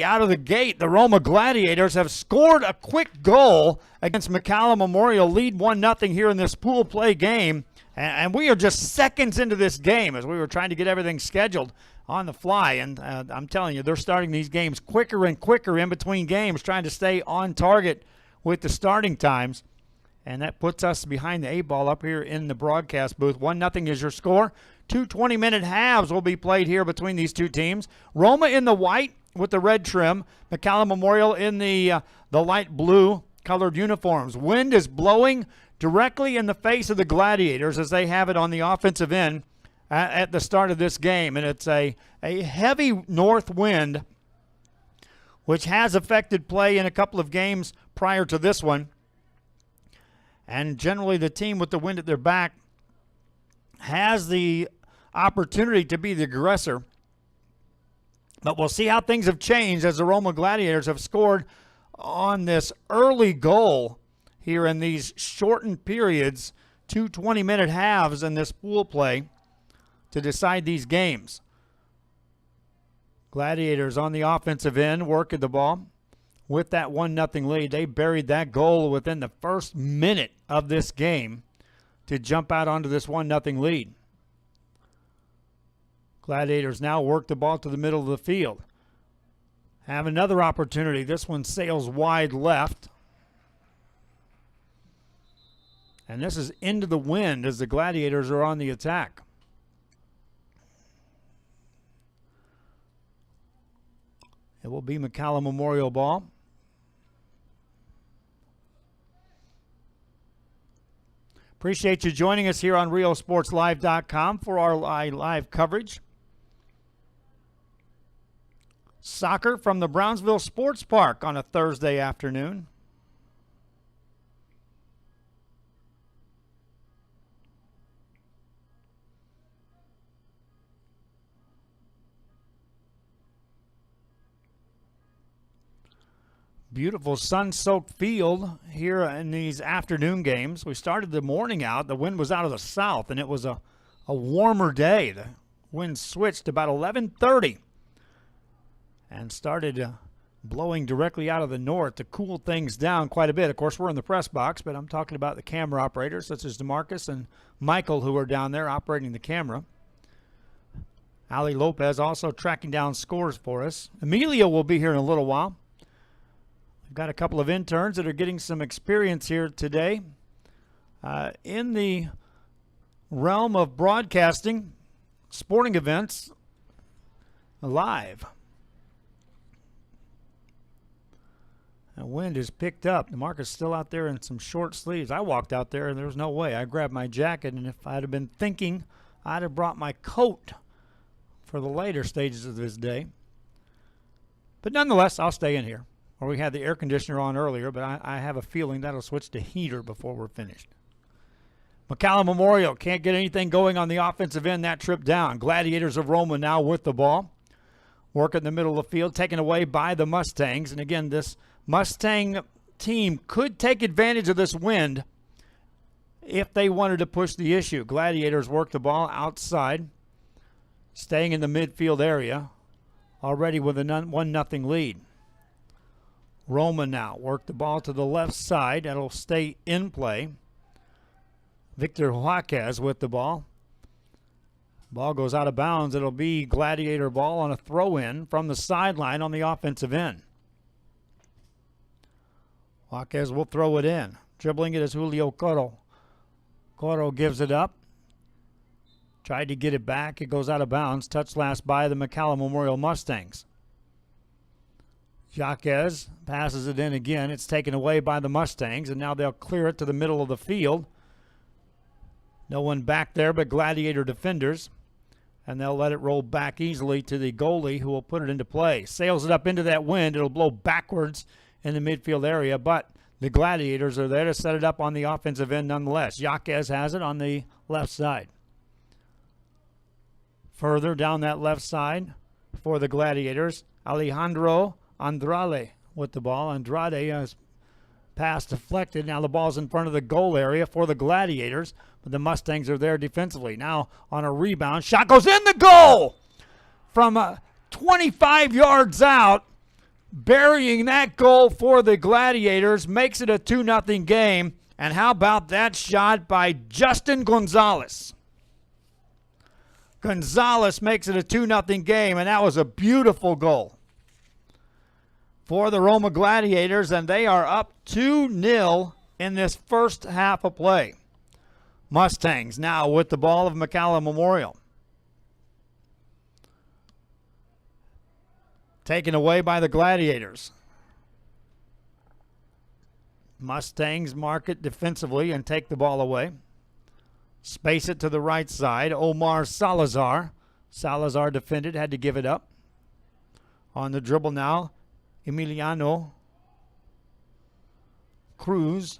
Out of the gate, the Roma Gladiators have scored a quick goal against McAllen Memorial, lead 1-0 here in this pool play game. And we are just seconds into this game as we were trying to get everything scheduled on the fly. And I'm telling you, they're starting these games quicker and quicker in between games, trying to stay on target with the starting times. And that puts us behind the 8-ball up here in the broadcast booth. 1-0 is your score. 2 20-minute halves will be played here between these two teams. Roma in the white with the red trim. McAllen Memorial in the light blue colored uniforms. Wind is blowing directly in the face of the Gladiators as they have it on the offensive end at the start of this game. And it's a heavy north wind, which has affected play in a couple of games prior to this one. And generally the team with the wind at their back has the opportunity to be the aggressor. But we'll see how things have changed as the Roma Gladiators have scored on this early goal here in these shortened periods, 2 20-minute halves in this pool play to decide these games. Gladiators on the offensive end working the ball with that 1-0 lead. They buried that goal within the first minute of this game to jump out onto this 1-0 lead. Gladiators now work the ball to the middle of the field. Have another opportunity. This one sails wide left. And this is into the wind as the Gladiators are on the attack. It will be McAllen Memorial ball. Appreciate you joining us here on RioSportsLive.com for our live coverage. Soccer from the Brownsville Sports Park on a Thursday afternoon. Beautiful sun-soaked field here in these afternoon games. We started the morning out. The wind was out of the south, and it was a warmer day. The wind switched about 11:30 and started blowing directly out of the north to cool things down quite a bit. Of course, we're in the press box, but I'm talking about the camera operators, such as DeMarcus and Michael, who are down there operating the camera. Ali Lopez also tracking down scores for us. Emilio will be here in a little while. We've got a couple of interns that are getting some experience here today in the realm of broadcasting sporting events live. The wind is picked up. The mark is still out there in some short sleeves. I walked out there and there was no way. I grabbed my jacket, and if I'd have been thinking, I'd have brought my coat for the later stages of this day. But nonetheless, I'll stay in here. Or we had the air conditioner on earlier, but I have a feeling that'll switch to heater before we're finished. McAllen Memorial can't get anything going on the offensive end that trip down. Gladiators of Roma now with the ball. Work in the middle of the field, taken away by the Mustangs. And again, this Mustang team could take advantage of this wind if they wanted to push the issue. Gladiators work the ball outside, staying in the midfield area, already with a 1-0 lead. Roma now work the ball to the left side. That'll stay in play. Victor Jaquez with the ball. Ball goes out of bounds. It'll be Gladiator ball on a throw-in from the sideline on the offensive end. Jaquez will throw it in. Dribbling it is Julio Coro. Coro gives it up. Tried to get it back. It goes out of bounds. Touched last by the McAllen Memorial Mustangs. Jaquez passes it in again. It's taken away by the Mustangs, and now they'll clear it to the middle of the field. No one back there but Gladiator defenders, and they'll let it roll back easily to the goalie, who will put it into play. Sails it up into that wind. It'll blow backwards in the midfield area, but the Gladiators are there to set it up on the offensive end nonetheless. Jaquez has it on the left side. Further down that left side for the Gladiators, Alejandro Andrade with the ball. Andrade has pass deflected. Now the ball's in front of the goal area for the Gladiators, but the Mustangs are there defensively. Now on a rebound, shot goes in the goal from 25 yards out. burying that goal for the Gladiators, makes it a 2-0 game. And how about that shot by Justin Gonzalez? Gonzalez makes it a 2-0 game, and that was a beautiful goal for the Roma Gladiators, and they are up 2-0 in this first half of play. Mustangs now with the ball of McAllen Memorial. Taken away by the Gladiators. Mustangs mark it defensively and take the ball away. Space it to the right side. Omar Salazar. Salazar defended, had to give it up. On the dribble now, Emiliano Cruz.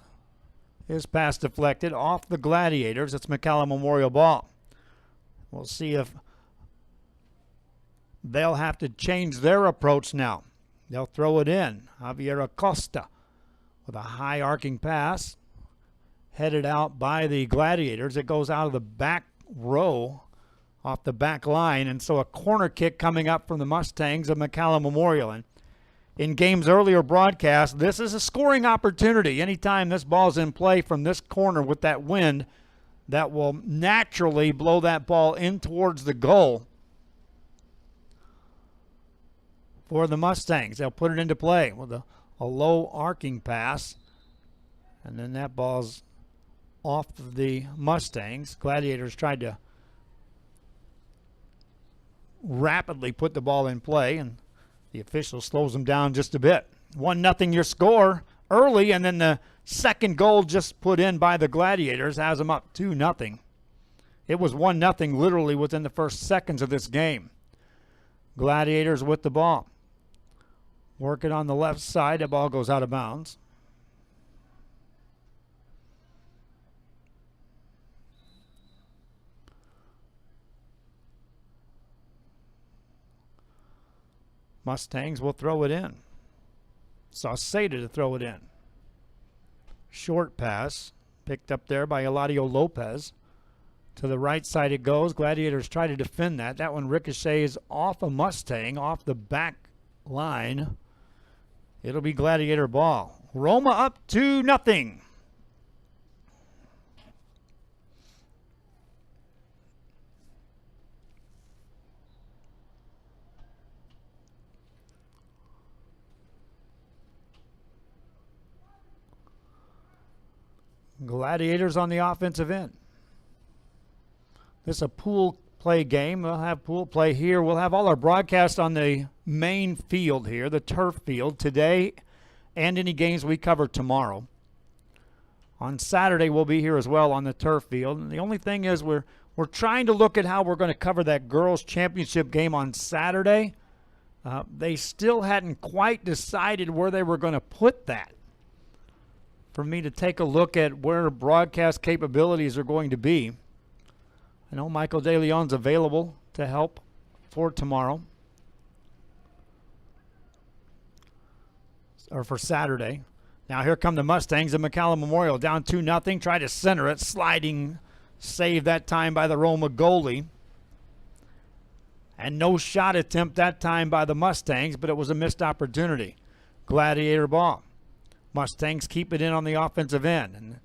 His pass deflected off the Gladiators. It's McAllen Memorial ball. We'll see if they'll have to change their approach now. They'll throw it in. Javier Acosta with a high arcing pass. Headed out by the Gladiators. It goes out of the back row off the back line. And so a corner kick coming up from the Mustangs of McAllen Memorial. And in games earlier broadcast, this is a scoring opportunity. Anytime this ball's in play from this corner with that wind, that will naturally blow that ball in towards the goal for the Mustangs. They'll put it into play with a low arcing pass. And then that ball's off the Mustangs. Gladiators tried to rapidly put the ball in play, and the official slows them down just a bit. 1-0 your score early, and then the second goal just put in by the Gladiators has them up 2-0. It was 1-0 literally within the first seconds of this game. Gladiators with the ball. Working on the left side. The ball goes out of bounds. Mustangs will throw it in. Sauceda to throw it in. Short pass. Picked up there by Eladio Lopez. To the right side it goes. Gladiators try to defend that. That one ricochets off a Mustang, off the back line. It'll be Gladiator ball. Roma up 2-0. Gladiators on the offensive end. This is a pool play game. We'll have pool play here. We'll have all our broadcasts on the main field here, the turf field, today and any games we cover tomorrow. On Saturday, we'll be here as well on the turf field. And the only thing is we're trying to look at how we're going to cover that girls' championship game on Saturday. They still hadn't quite decided where they were going to put that. For me to take a look at where broadcast capabilities are going to be. I know Michael De Leon's available to help for tomorrow. Or for Saturday. Now here come the Mustangs of McAllen Memorial. Down 2-0. Try to center it. Sliding save that time by the Roma goalie. And no shot attempt that time by the Mustangs, but it was a missed opportunity. Gladiator ball. Mustangs keep it in on the offensive end. And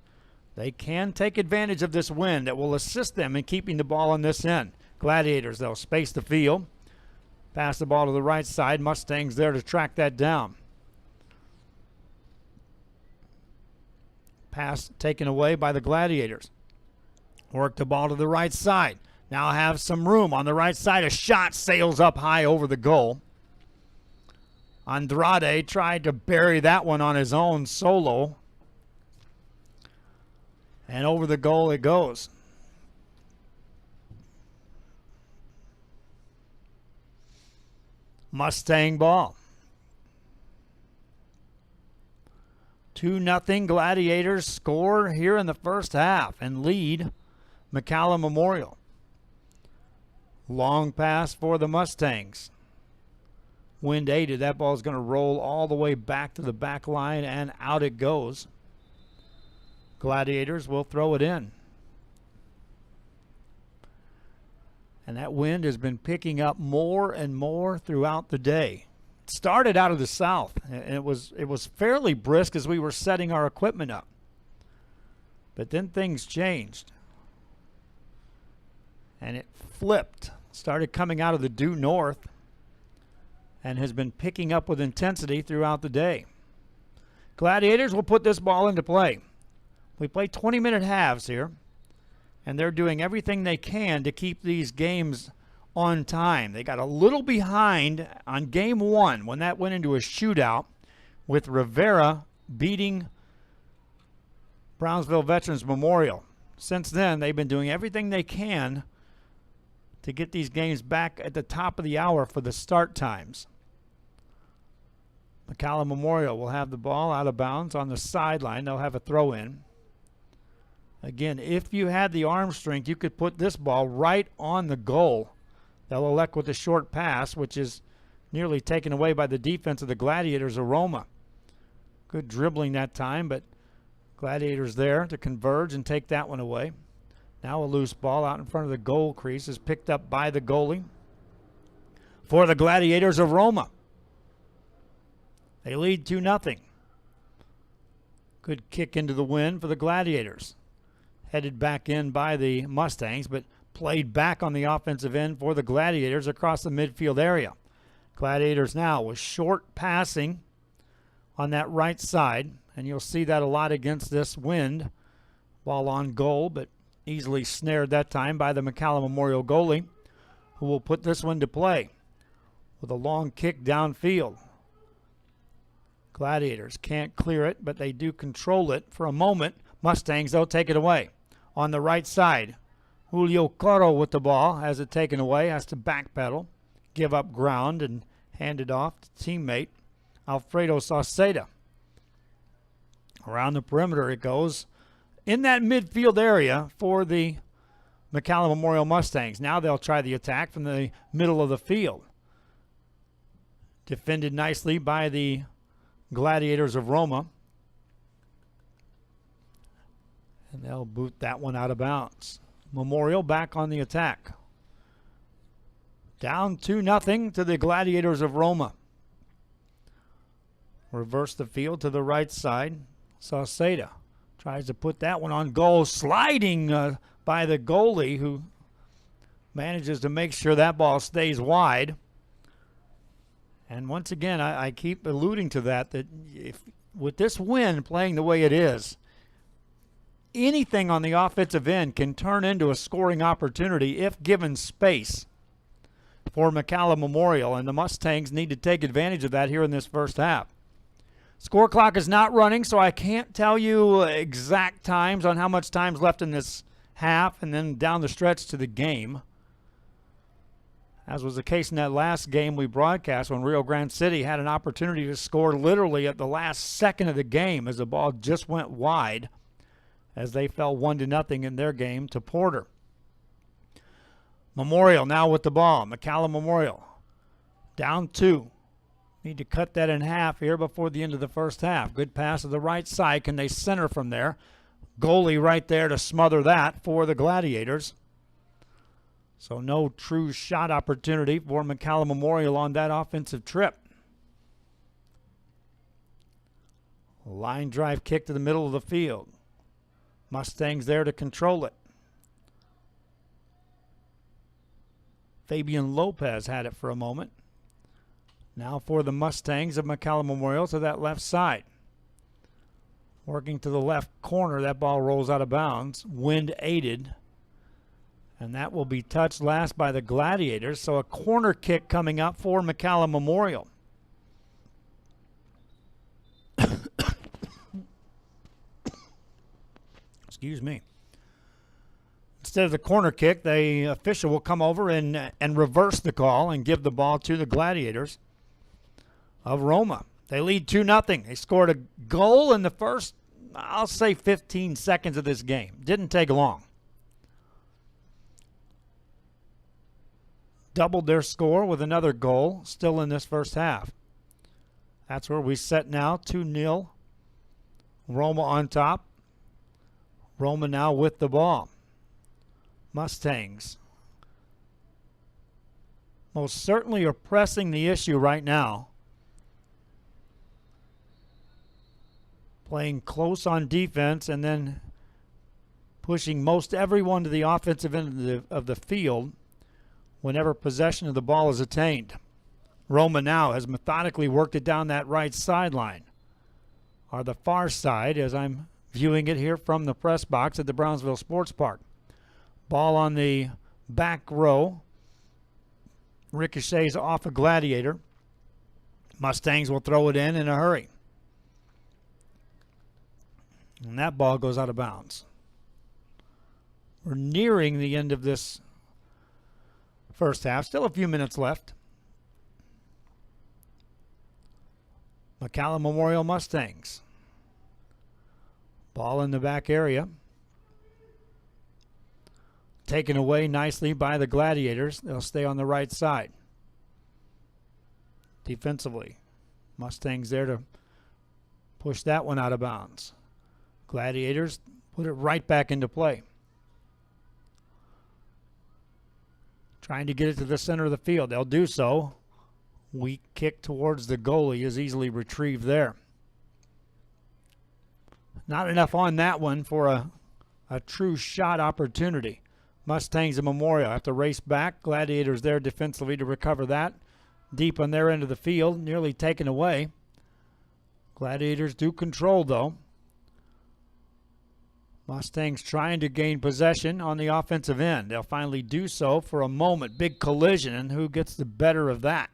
they can take advantage of this wind that will assist them in keeping the ball on this end. Gladiators, they'll space the field. Pass the ball to the right side. Mustangs there to track that down. Pass taken away by the Gladiators. Work the ball to the right side. Now have some room on the right side. A shot sails up high over the goal. Andrade tried to bury that one on his own solo. And over the goal it goes. Mustang ball. 2-0 Gladiators score here in the first half and lead McAllen Memorial. Long pass for the Mustangs. Wind aided. That ball is going to roll all the way back to the back line, and out it goes. Gladiators will throw it in. And that wind has been picking up more and more throughout the day. it started out of the south. And it was fairly brisk as we were setting our equipment up. But then things changed. And it flipped. Started coming out of the due north and has been picking up with intensity throughout the day. Gladiators will put this ball into play. We play 20-minute halves here, and they're doing everything they can to keep these games on time. They got a little behind on game one when that went into a shootout with Rivera beating Brownsville Veterans Memorial. Since then, they've been doing everything they can to get these games back at the top of the hour for the start times. McAllen Memorial will have the ball out of bounds on the sideline. They'll have a throw in. Again, if you had the arm strength, you could put this ball right on the goal. They'll elect with a short pass, which is nearly taken away by the defense of the Gladiators of Roma. Good dribbling that time, but Gladiators there to converge and take that one away. Now a loose ball out in front of the goal crease is picked up by the goalie for the Gladiators of Roma. They lead 2-0. Good kick into the wind for the Gladiators. Headed back in by the Mustangs, but played back on the offensive end for the Gladiators across the midfield area. Gladiators now with short passing on that right side, and you'll see that a lot against this wind. Ball on goal, but easily snared that time by the McAllen Memorial goalie, who will put this one to play with a long kick downfield. Gladiators can't clear it, but they do control it for a moment. Mustangs, they'll take it away. On the right side, Julio Coro with the ball, has it taken away, has to backpedal, give up ground, and hand it off to teammate Alfredo Sauceda. Around the perimeter it goes in that midfield area for the McAllen Memorial Mustangs. Now they'll try the attack from the middle of the field. Defended nicely by the Gladiators of Roma. And they'll boot that one out of bounds. Memorial back on the attack. Down 2-0 to the Gladiators of Roma. Reverse the field to the right side. Sauceda tries to put that one on goal. Sliding by the goalie, who manages to make sure that ball stays wide. And once again, I keep alluding to that if with this wind playing the way it is, anything on the offensive end can turn into a scoring opportunity if given space for McAllen Memorial, and the Mustangs need to take advantage of that here in this first half. Score clock is not running, so I can't tell you exact times on how much time's left in this half and then down the stretch to the game. As was the case in that last game we broadcast when Rio Grande City had an opportunity to score literally at the last second of the game as the ball just went wide as they fell 1-0 in their game to Porter. Memorial now with the ball. McAllen Memorial down 2. Need to cut that in half here before the end of the first half. Good pass to the right side. Can they center from there? Goalie right there to smother that for the Gladiators. So no true shot opportunity for McAllen Memorial on that offensive trip. Line drive kick to the middle of the field. Mustangs there to control it. Fabian Lopez had it for a moment. Now for the Mustangs of McAllen Memorial to that left side. Working to the left corner, that ball rolls out of bounds. Wind aided. And that will be touched last by the Gladiators. So a corner kick coming up for McAllen Memorial. Excuse me. Instead of the corner kick, the official will come over and reverse the call and give the ball to the Gladiators of Roma. They lead 2-0. They scored a goal in the first, I'll say, 15 seconds of this game. Didn't take long. Doubled their score with another goal still in this first half. That's where we set now, 2-0. Roma on top. Roma now with the ball. Mustangs most certainly are pressing the issue right now playing close on defense and then pushing most everyone to the offensive end of the field whenever possession of the ball is attained. Roma now has methodically worked it down that right sideline, or the far side, as I'm viewing it here from the press box at the Brownsville Sports Park. Ball on the back row. Ricochets off a Gladiator. Mustangs will throw it in a hurry. And that ball goes out of bounds. We're nearing the end of this first half. Still a few minutes left. McAllen Memorial Mustangs. Ball in the back area. Taken away nicely by the Gladiators. They'll stay on the right side. Defensively, Mustangs there to push that one out of bounds. Gladiators put it right back into play. Trying to get it to the center of the field. They'll do so. Weak kick towards the goalie is easily retrieved there. Not enough on that one for a true shot opportunity. Mustangs and Memorial have to race back. Gladiators there defensively to recover that. Deep on their end of the field, nearly taken away. Gladiators do control, though. Mustangs trying to gain possession on the offensive end. They'll finally do so for a moment. Big collision, and who gets the better of that?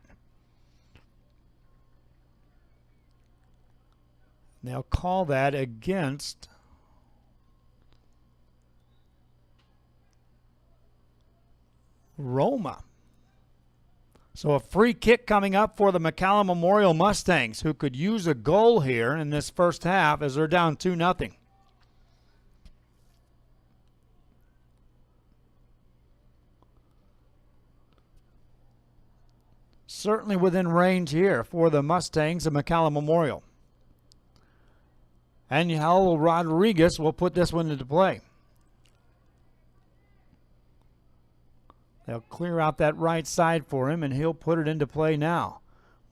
They'll call that against Roma. So a free kick coming up for the McAllen Memorial Mustangs, who could use a goal here in this first half as they're down 2-0. Certainly within range here for the Mustangs of McAllen Memorial. Angel Rodriguez will put this one into play. They'll clear out that right side for him, and he'll put it into play now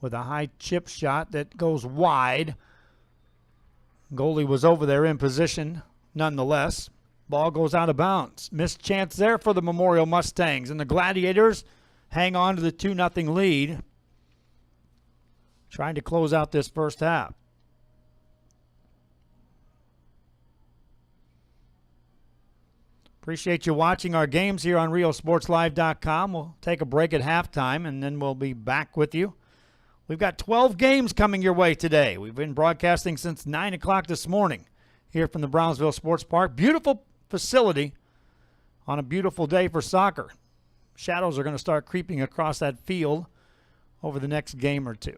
with a high chip shot that goes wide. Goalie was over there in position nonetheless. Ball goes out of bounds. Missed chance there for the Memorial Mustangs, and the Gladiators hang on to the 2-0 lead, trying to close out this first half. Appreciate you watching our games here on RioSportsLive.com. We'll take a break at halftime, and then we'll be back with you. We've got 12 games coming your way today. We've been broadcasting since 9 o'clock this morning here from the Brownsville Sports Park. Beautiful facility on a beautiful day for soccer. Shadows are going to start creeping across that field over the next game or two.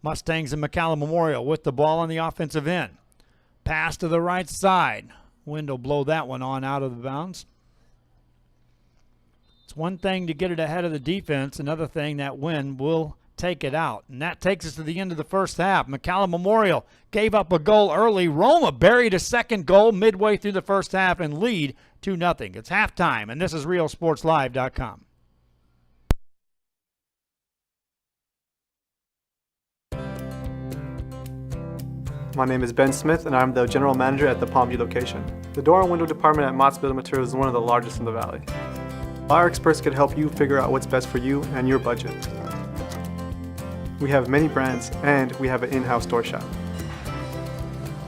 Mustangs and McAllen Memorial with the ball on the offensive end. Pass to the right side. Wind will blow that one on out of the bounds. It's one thing to get it ahead of the defense. Another thing, that wind will take it out. And that takes us to the end of the first half. McAllen Memorial gave up a goal early. Roma buried a second goal midway through the first half and lead 2-0. It's halftime, and this is RioSportsLive.com. My name is Ben Smith, and I'm the General Manager at the Palmview location. The door and window department at Mott's Building Materials is one of the largest in the valley. Our experts can help you figure out what's best for you and your budget. We have many brands, and we have an in-house door shop.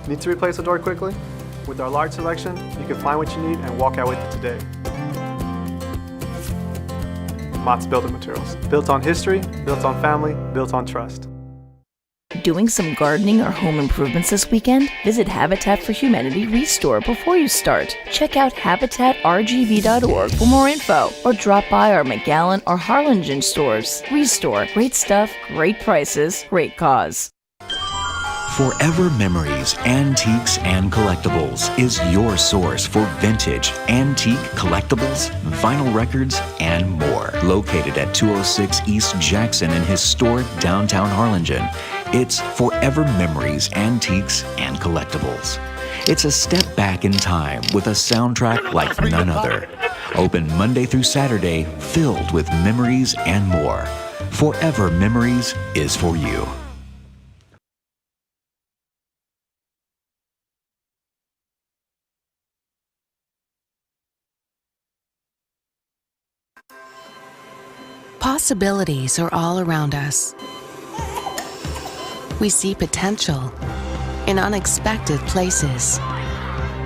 Need to replace a door quickly? With our large selection, you can find what you need and walk out with it today. Mott's Building Materials. Built on history, built on family, built on trust. Doing some gardening or home improvements this weekend? Visit Habitat for Humanity Restore before you start. Check out habitatrgb.org for more info, or drop by our McAllen or Harlingen stores. Restore. Great stuff, great prices, great cause. Forever Memories, Antiques and Collectibles is your source for vintage, antique collectibles, vinyl records, and more. Located at 206 East Jackson in historic downtown Harlingen, it's Forever Memories, Antiques and Collectibles. It's a step back in time with a soundtrack like none other. Open Monday through Saturday, filled with memories and more. Forever Memories is for you. Possibilities are all around us. We see potential in unexpected places.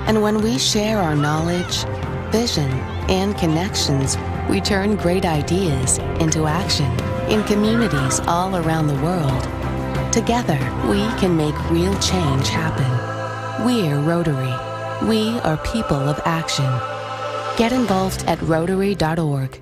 And when we share our knowledge, vision, and connections, we turn great ideas into action in communities all around the world. Together, we can make real change happen. We're Rotary. We are people of action. Get involved at Rotary.org.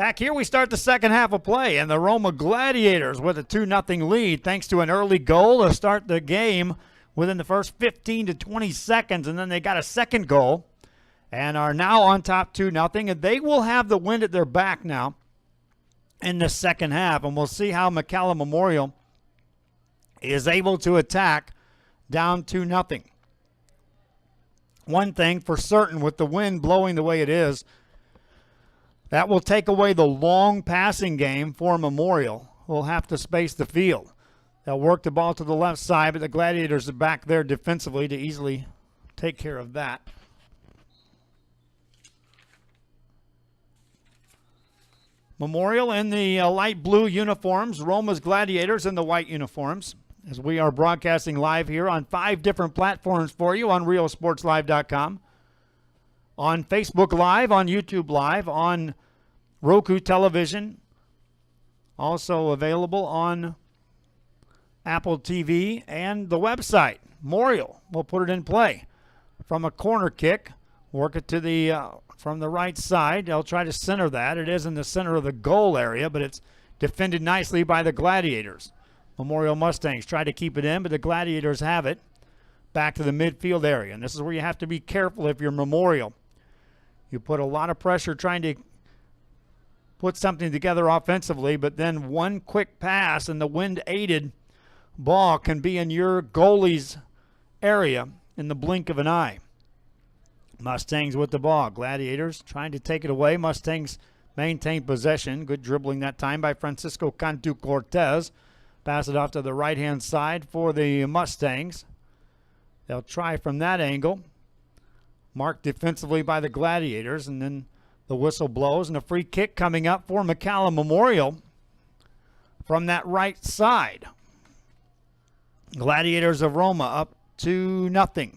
Back here, we start the second half of play, and the Roma Gladiators with a 2-0 lead thanks to an early goal to start the game within the first 15 to 20 seconds, and then they got a second goal and are now on top 2-0, and they will have the wind at their back now in the second half, and we'll see how McAllen Memorial is able to attack down 2-0. One thing for certain, with the wind blowing the way it is, that will take away the long passing game for Memorial. We'll have to space the field. They'll work the ball to the left side, but the Gladiators are back there defensively to easily take care of that. Memorial in the light blue uniforms, Roma's Gladiators in the white uniforms, as we are broadcasting live here on 5 different platforms for you on RioSportsLive.com, on Facebook Live, on YouTube Live, on Roku Television, also available on Apple TV and the website. Memorial will put it in play from a corner kick, work it to the from the right side. They'll try to center that. It is in the center of the goal area, but it's defended nicely by the Gladiators. Memorial Mustangs try to keep it in, but the Gladiators have it back to the midfield area. And this is where you have to be careful if you're Memorial. You put a lot of pressure trying to put something together offensively, but then one quick pass and the wind-aided ball can be in your goalie's area in the blink of an eye. Mustangs with the ball. Gladiators trying to take it away. Mustangs maintain possession. Good dribbling that time by Francisco Cantu Cortez. Pass it off to the right-hand side for the Mustangs. They'll try from that angle. Marked defensively by the Gladiators, and then the whistle blows, and a free kick coming up for McAllen Memorial from that right side. Gladiators of Roma up 2-0.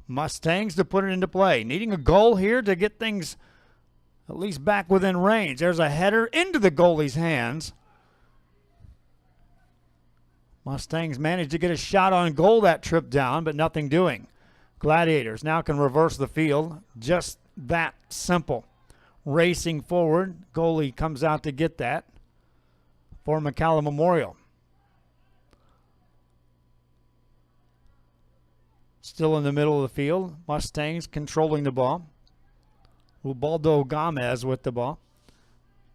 Mustangs to put it into play. Needing a goal here to get things at least back within range. There's a header into the goalie's hands. Mustangs managed to get a shot on goal that trip down, but nothing doing. Gladiators now can reverse the field. Just that simple. Racing forward. Goalie comes out to get that for McAllen Memorial. Still in the middle of the field. Mustangs controlling the ball. Ubaldo Gomez with the ball.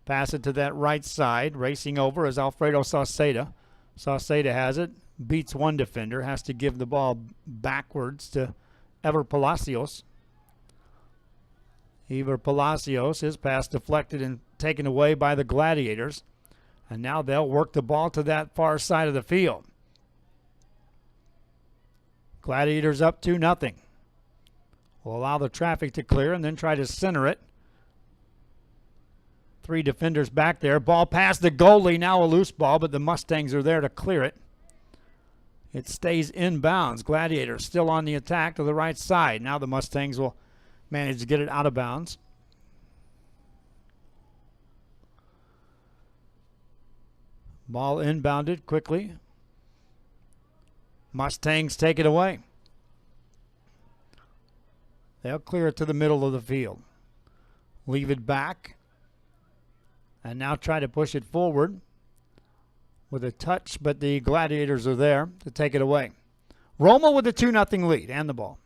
Pass it to that right side. Racing over is Alfredo Sauceda. Sauceda has it. Beats one defender. Has to give the ball backwards to Ever Palacios. Ever Palacios, his pass deflected and taken away by the Gladiators. And now they'll work the ball to that far side of the field. Gladiators up 2-0. Will allow the traffic to clear and then try to center it. 3 defenders back there. Ball past the goalie. Now a loose ball, but the Mustangs are there to clear it. It stays inbounds. Gladiators still on the attack to the right side. Now the Mustangs will manage to get it out of bounds. Ball inbounded quickly. Mustangs take it away. They'll clear it to the middle of the field. Leave it back. And now try to push it forward with a touch, but the Gladiators are there to take it away. Roma with a 2-0 lead and the ball.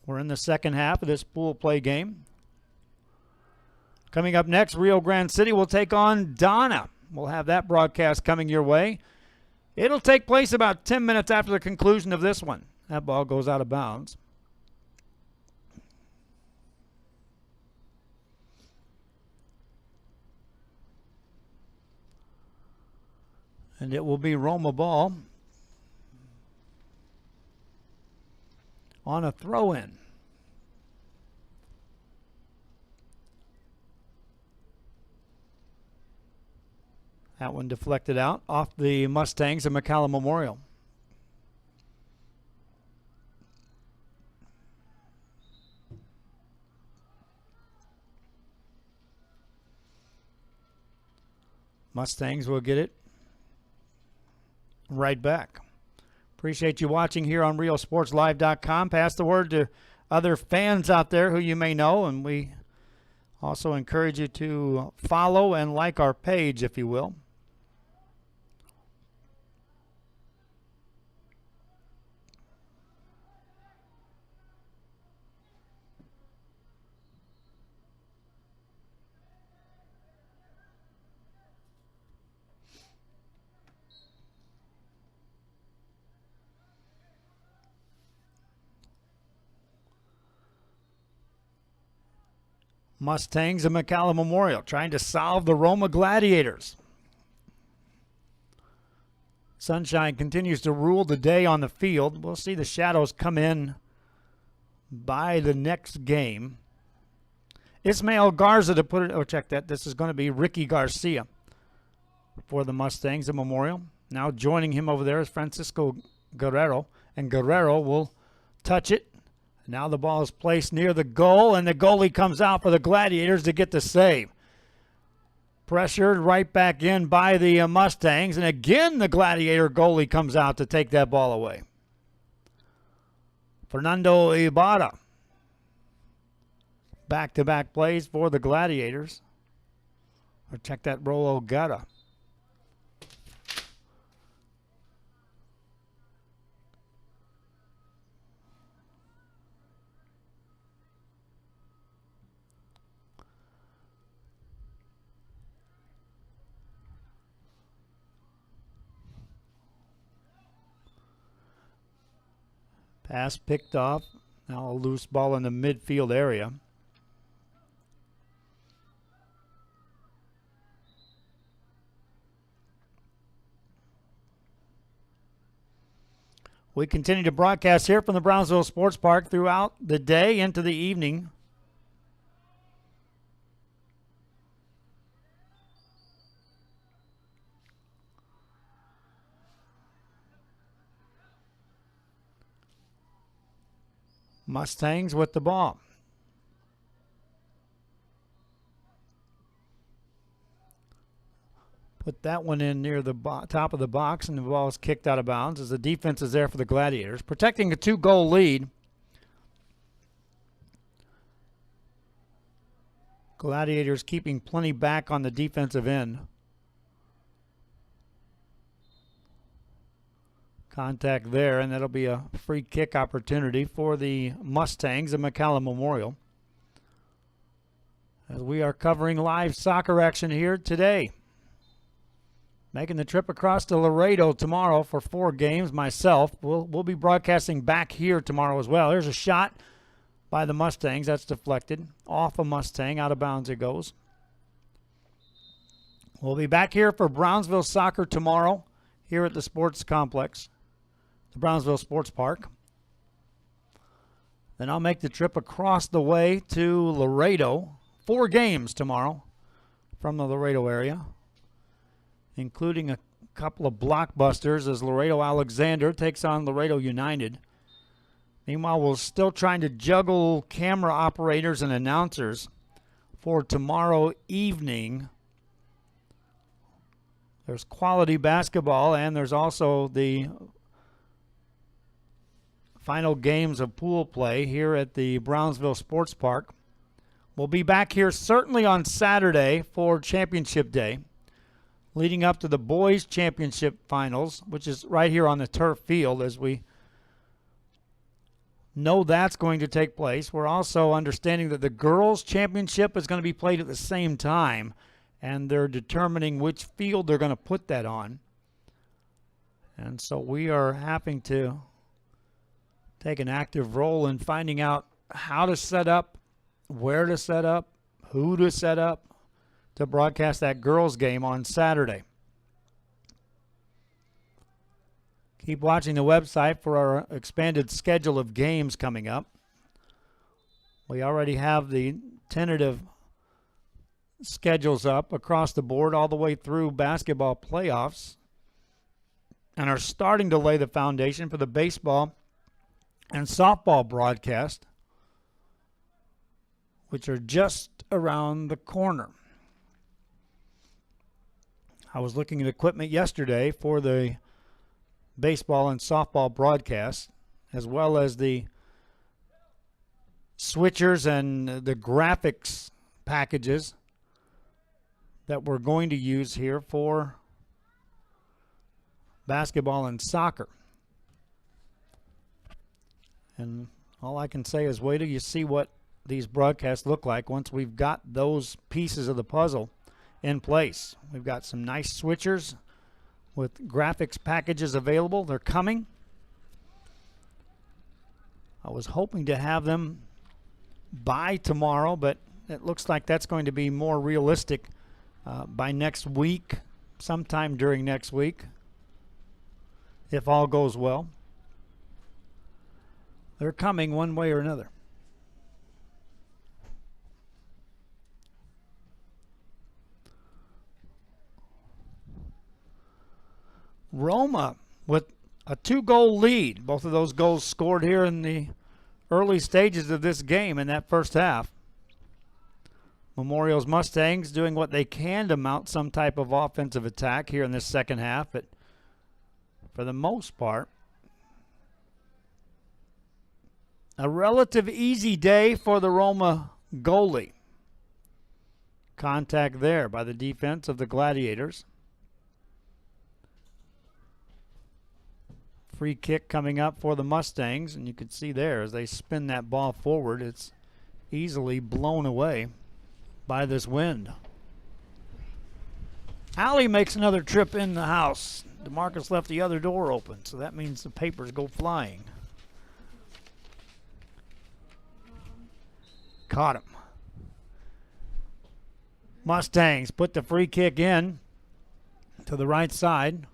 We're in the second half of this pool play game. Coming up next, Rio Grande City will take on Donna. We'll have that broadcast coming your way. It'll take place about 10 minutes after the conclusion of this one. That ball goes out of bounds. And it will be Roma ball on a throw-in. That one deflected out off the Mustangs of McAllen Memorial. Mustangs will get it right back. Appreciate you watching here on RealSportsLive.com. Pass the word to other fans out there who you may know, and we also encourage you to follow and like our page, if you will. Mustangs and McAllen Memorial trying to solve the Roma Gladiators. Sunshine continues to rule the day on the field. We'll see the shadows come in by the next game. Ismael Garza to put it, oh, check that. This is going to be Ricky Garcia for the Mustangs and Memorial. Now joining him over there is Francisco Guerrero, and Guerrero will touch it. Now the ball is placed near the goal, and the goalie comes out for the Gladiators to get the save. Pressured right back in by the Mustangs, and again the Gladiator goalie comes out to take that ball away. Fernando Ibarra. Back-to-back plays for the Gladiators. Or check that Rolo Guerra. Pass picked off. Now a loose ball in the midfield area. We continue to broadcast here from the Brownsville Sports Park throughout the day into the evening. Mustangs with the ball. Put that one in near the top of the box, and the ball is kicked out of bounds as the defense is there for the Gladiators, protecting a 2-goal lead. Gladiators keeping plenty back on the defensive end. Contact there, and that'll be a free kick opportunity for the Mustangs of McAllen Memorial. As we are covering live soccer action here today. Making the trip across to Laredo tomorrow for 4 games myself. We'll be broadcasting back here tomorrow as well. Here's a shot by the Mustangs. That's deflected. Off a Mustang. Out of bounds it goes. We'll be back here for Brownsville soccer tomorrow here at the sports complex, the Brownsville Sports Park. Then I'll make the trip across the way to Laredo. 4 games tomorrow from the Laredo area, including a couple of blockbusters as Laredo Alexander takes on Laredo United. Meanwhile, we're still trying to juggle camera operators and announcers for tomorrow evening. There's quality basketball, and there's also the final games of pool play here at the Brownsville Sports Park. We'll be back here certainly on Saturday for Championship Day, leading up to the boys' championship finals, which is right here on the turf field as we know that's going to take place. We're also understanding that the girls' championship is going to be played at the same time, and they're determining which field they're going to put that on. And so we are having to take an active role in finding out how to set up, where to set up, who to set up to broadcast that girls' game on Saturday. Keep watching the website for our expanded schedule of games coming up. We already have the tentative schedules up across the board all the way through basketball playoffs, and are starting to lay the foundation for the baseball and softball broadcast, which are just around the corner. I was looking at equipment yesterday for the baseball and softball broadcasts, as well as the switchers and the graphics packages that we're going to use here for basketball and soccer. And all I can say is wait till you see what these broadcasts look like once we've got those pieces of the puzzle in place. We've got some nice switchers with graphics packages available. They're coming. I was hoping to have them by tomorrow, but it looks like that's going to be more realistic by next week, sometime during next week, if all goes well. They're coming one way or another. Roma with a 2-goal lead. Both of those goals scored here in the early stages of this game in that first half. Memorial's Mustangs doing what they can to mount some type of offensive attack here in this second half, but for the most part, a relative easy day for the Roma goalie. Contact there by the defense of the Gladiators. Free kick coming up for the Mustangs, and you can see there as they spin that ball forward, it's easily blown away by this wind. Allie makes another trip in the house. DeMarcus left the other door open, so that means the papers go flying. Caught him. Mustangs put the free kick in to the right side.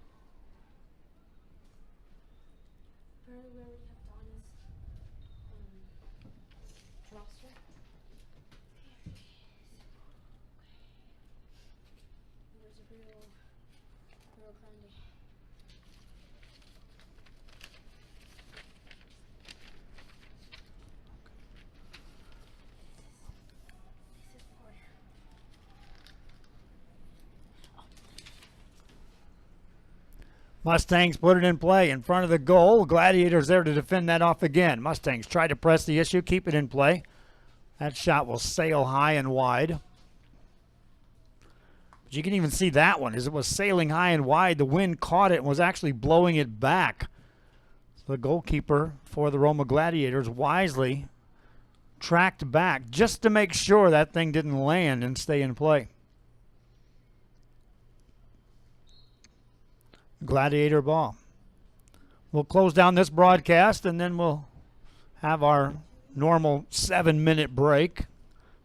Mustangs put it in play in front of the goal. Gladiators there to defend that off again. Mustangs try to press the issue, keep it in play. That shot will sail high and wide. But you can even see that one as it was sailing high and wide. The wind caught it and was actually blowing it back. So the goalkeeper for the Roma Gladiators wisely tracked back just to make sure that thing didn't land and stay in play. Gladiator ball. We'll close down this broadcast and then we'll have our normal 7-minute break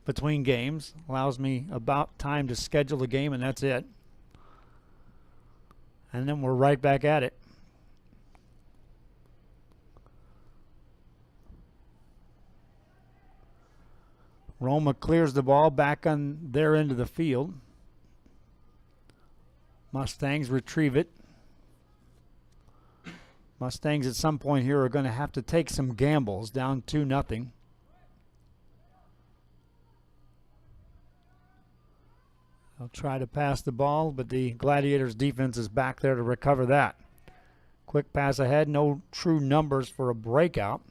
between games. Allows me about time to schedule the game, and that's it. And then we're right back at it. Roma clears the ball back on their end of the field. Mustangs retrieve it. Mustangs at some point here are going to have to take some gambles, down 2-0. They'll try to pass the ball, but the Gladiators defense is back there to recover that. Quick pass ahead, no true numbers for a breakout.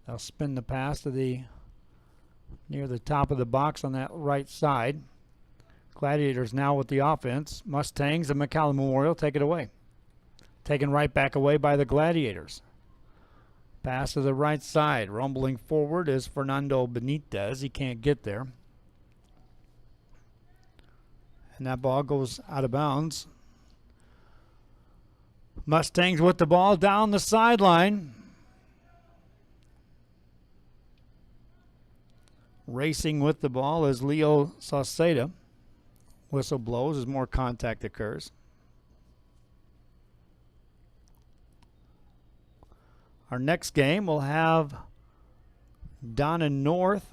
They'll spin the pass to the near the top of the box on that right side. Gladiators now with the offense. Mustangs and McAllen Memorial take it away. Taken right back away by the Gladiators. Pass to the right side. Rumbling forward is Fernando Benitez. He can't get there. And that ball goes out of bounds. Mustangs with the ball down the sideline. Racing with the ball is Leo Sauceda. Whistle blows as more contact occurs. Our next game will have Donna North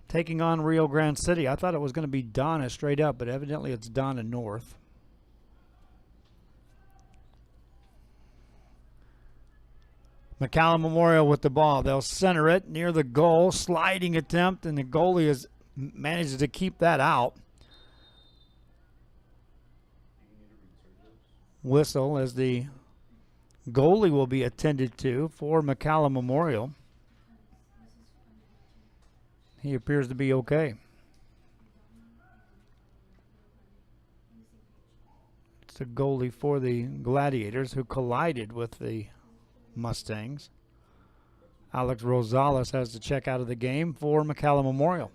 taking on Rio Grande City. I thought it was going to be Donna straight up, but evidently it's Donna North. McAllen Memorial with the ball. They'll center it near the goal. Sliding attempt, and the goalie manages to keep that out. whistle as the goalie will be attended to for McAllen Memorial. He appears to be okay. It's the goalie for the Gladiators who collided with the Mustangs. Alex Rosales has to check out of the game for McAllen Memorial.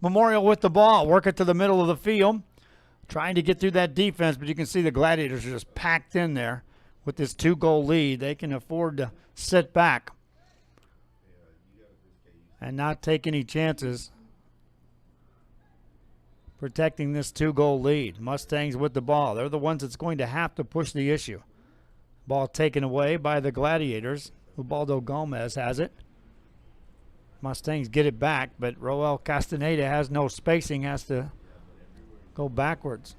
Memorial with the ball, work it to the middle of the field, trying to get through that defense, but you can see the Gladiators are just packed in there with this 2-goal lead. They can afford to sit back and not take any chances protecting this 2-goal lead. Mustangs with the ball. They're the ones that's going to have to push the issue. Ball taken away by the Gladiators. Ubaldo Gomez has it. Mustangs get it back, but Roel Castaneda has no spacing, has to go backwards.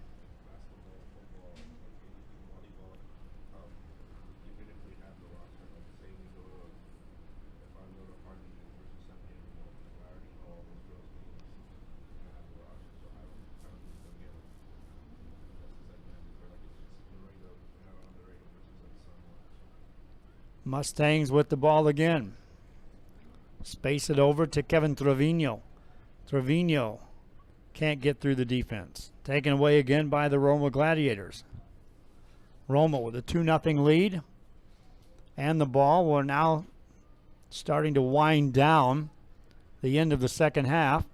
Mustangs with the ball again. Space it over to Kevin Trevino. Trevino can't get through the defense. Taken away again by the Roma Gladiators. Roma with a 2-0 lead. And the ball, we're now starting to wind down the end of the second half.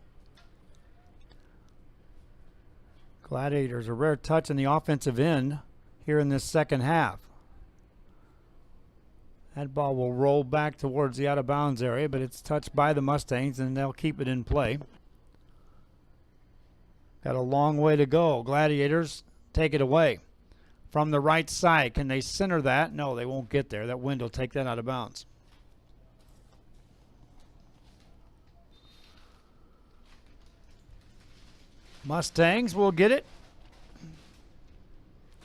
Gladiators, a rare touch in the offensive end here in this second half. That ball will roll back towards the out-of-bounds area, but it's touched by the Mustangs, and they'll keep it in play. Got a long way to go. Gladiators take it away from the right side. Can they center that? No, they won't get there. That wind will take that out of bounds. Mustangs will get it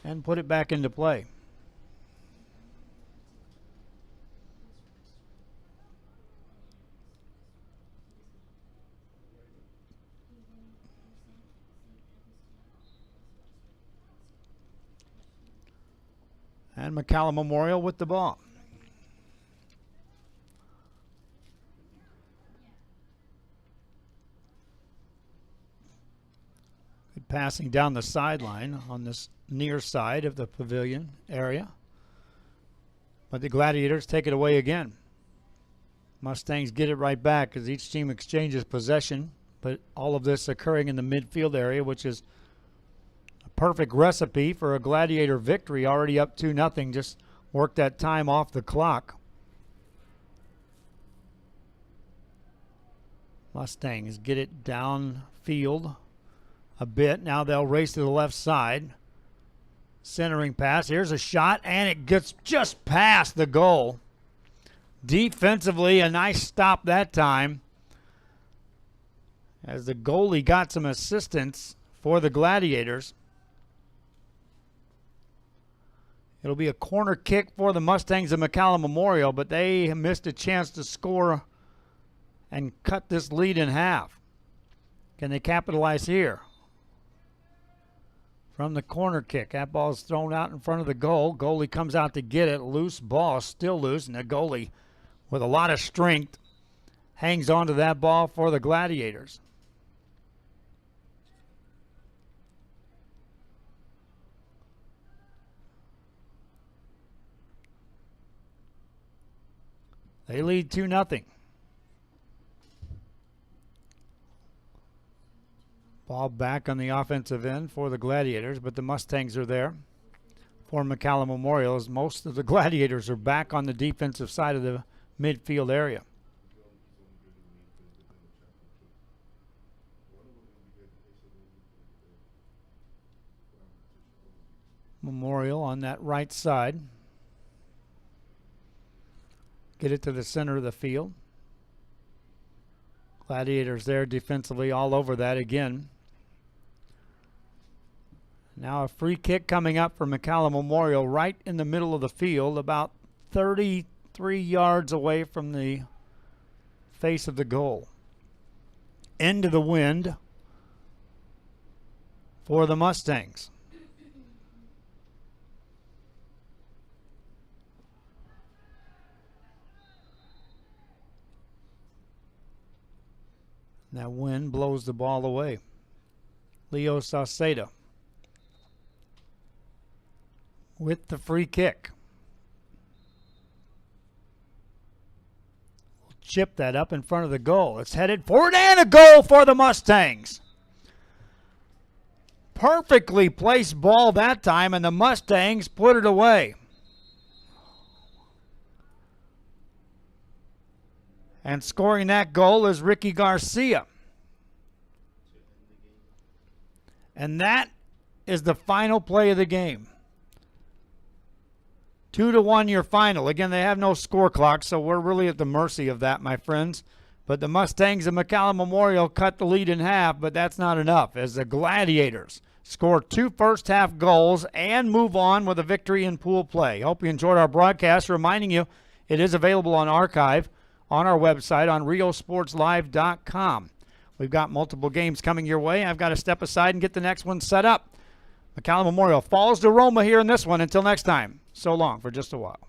and put it back into play. And McAllen Memorial with the ball. Good passing down the sideline on this near side of the pavilion area. But the Gladiators take it away again. Mustangs get it right back as each team exchanges possession. But all of this occurring in the midfield area, which is perfect recipe for a Gladiator victory, already up 2-0. Just work that time off the clock. Mustangs get it downfield a bit. Now they'll race to the left side. Centering pass. Here's a shot, and it gets just past the goal. Defensively, a nice stop that time, as the goalie got some assistance for the Gladiators. It'll be a corner kick for the Mustangs of McAllen Memorial, but they missed a chance to score and cut this lead in half. Can they capitalize here? From the corner kick, that ball is thrown out in front of the goal. Goalie comes out to get it. Loose ball, still loose, and the goalie, with a lot of strength, hangs on to that ball for the Gladiators. They lead 2-0. Ball back on the offensive end for the Gladiators, but the Mustangs are there for McAllen Memorial, as most of the Gladiators are back on the defensive side of the midfield area. Memorial on that right side. Get it to the center of the field. Gladiators there defensively all over that again. Now a free kick coming up for McAllen Memorial right in the middle of the field, about 33 yards away from the face of the goal. Into the wind for the Mustangs. That wind blows the ball away. Leo Sauceda with the free kick. We'll chip that up in front of the goal. It's headed forward and a goal for the Mustangs. Perfectly placed ball that time, and the Mustangs put it away. And scoring that goal is Ricky Garcia. And that is the final play of the game. 2-1 your final. Again, they have no score clock, so we're really at the mercy of that, my friends. But the Mustangs of McAllen Memorial cut the lead in half, but that's not enough, as the Gladiators score 2 first-half goals and move on with a victory in pool play. Hope you enjoyed our broadcast. Reminding you, it is available on archive on our website on riosportslive.com. We've got multiple games coming your way. I've got to step aside and get the next one set up. McAllen Memorial falls to Roma here in this one. Until next time, so long for just a while.